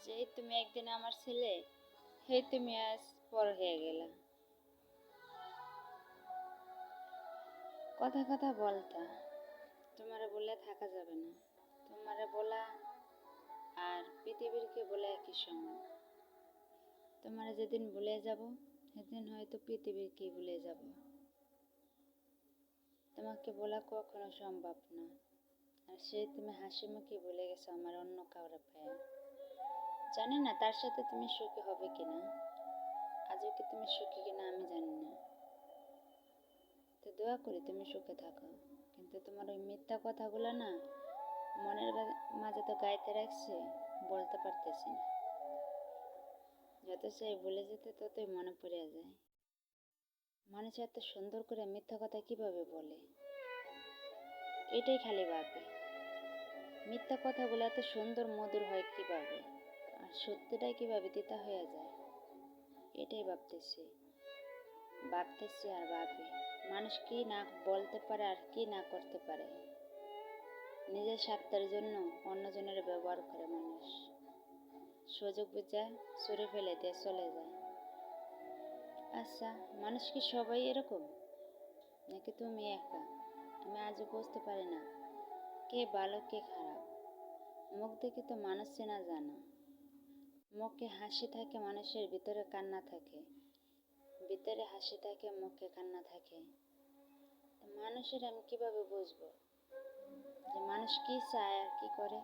যেই তুমি একদিন আমার ছেলে, সেই তুমি আজ পর হয়ে গেলা। কথা কথা বলতা, তোমারে বলে থাকা যাবে না। তোমারে বলা আর পৃথিবীরকে বলে একই সমান। তোমারে যেদিন ভুলে যাব, সেদিন হয়তো পৃথিবীরকেই ভুলে যাব। তোমাকে বলা কখনো সম্ভব না। আর সেই তুমি হাসি মুখে ভুলে গেছো আমার অন্য কাউরে পায়ে। জানি না তার সাথে তুমি সুখী হবে কিনা, আজও কি তুমি সুখী কিনা আমি জানি না। তো দোয়া করি তুমি সুখে থাকো, কিন্তু তোমার ওই মিথ্যা কথাগুলো না মনের মাঝে তো গাইতে রাখছে, বলতে পারতেছি না। যত চাই ভুলে যেতে ততই মনে পড়ে যায়। মানুষ এত সুন্দর করে মিথ্যা কথা কিভাবে বলে, এটাই খালি ভাবে। মিথ্যা কথাগুলো এত সুন্দর মধুর হয় কিভাবে, আর সত্যিটাই কিভাবে তিতা হয়ে যায়, এটাই ভাবতেছি আর ভাবি। মানুষ কি না বলতে পারে আর কি না করতে পারে। নিজের স্বার্থের জন্য অন্যজনের ব্যবহার করে মানুষ, সুযোগ বুঝে ছুঁড়ে ফেলে দিয়ে চলে যায়। আচ্ছা, মানুষ কি সবাই এরকম, নাকি তুমি একা? আমি আজও বুঝতে পারি না কে ভালো কে খারাপ। মুখ দেখে তো মানুষ চেনা যায় না। মুখে হাসি থাকে, মানুষের ভিতরে কান্না থাকে। ভিতরে হাসি থাকে, মুখে কান্না থাকে। মানুষের আমি কিভাবে বুঝবো যে মানুষ কি চায় আর কি করে?